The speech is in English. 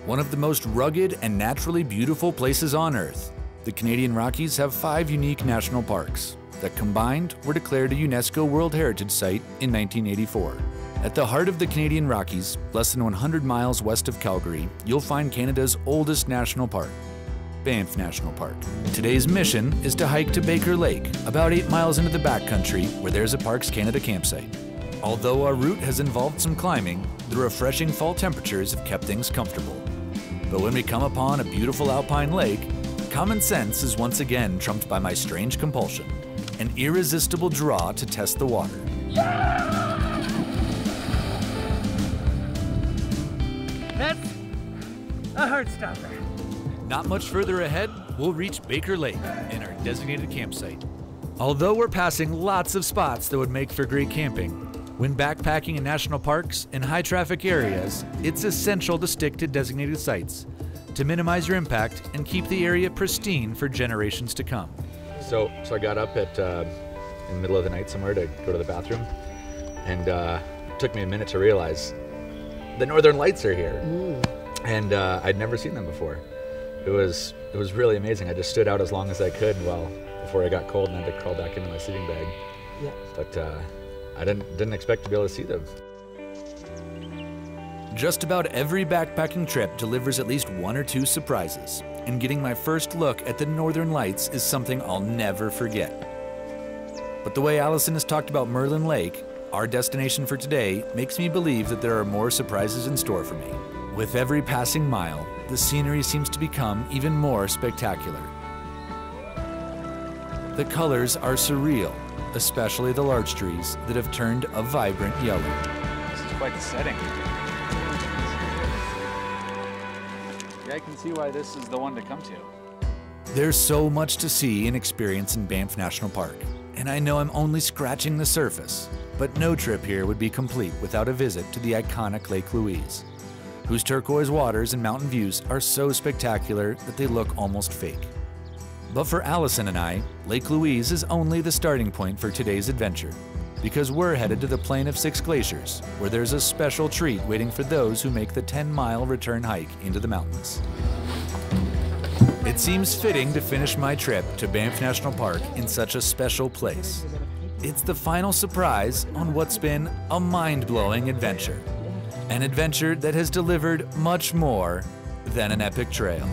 One of the most rugged and naturally beautiful places on Earth, the Canadian Rockies have 5 unique national parks that combined were declared a UNESCO World Heritage Site in 1984. At the heart of the Canadian Rockies, less than 100 miles west of Calgary, you'll find Canada's oldest national park, Banff National Park. Today's mission is to hike to Baker Lake, about 8 miles into the backcountry where there's a Parks Canada campsite. Although our route has involved some climbing, the refreshing fall temperatures have kept things comfortable. But when we come upon a beautiful alpine lake, common sense is once again trumped by my strange compulsion, an irresistible draw to test the water. That's a heart stopper. Not much further ahead, we'll reach Baker Lake in our designated campsite. Although we're passing lots of spots that would make for great camping, when backpacking in national parks and high-traffic areas, it's essential to stick to designated sites to minimize your impact and keep the area pristine for generations to come. So I got up in the middle of the night somewhere to go to the bathroom, and it took me a minute to realize the Northern Lights are here. And I'd never seen them before. It was really amazing. I just stood out as long as I could, before I got cold and had to crawl back into my sleeping bag. Yeah. But I didn't expect to be able to see them. Just about every backpacking trip delivers at least 1 or 2 surprises, and getting my first look at the Northern Lights is something I'll never forget. But the way Allison has talked about Merlin Lake, our destination for today, makes me believe that there are more surprises in store for me. With every passing mile, the scenery seems to become even more spectacular. The colors are surreal, especially the larch trees that have turned a vibrant yellow. This is quite the setting. Yeah, I can see why this is the one to come to. There's so much to see and experience in Banff National Park, and I know I'm only scratching the surface, but no trip here would be complete without a visit to the iconic Lake Louise, whose turquoise waters and mountain views are so spectacular that they look almost fake. But for Allison and I, Lake Louise is only the starting point for today's adventure, because we're headed to the Plain of 6 Glaciers, where there's a special treat waiting for those who make the 10-mile return hike into the mountains. It seems fitting to finish my trip to Banff National Park in such a special place. It's the final surprise on what's been a mind-blowing adventure. An adventure that has delivered much more than an epic trail.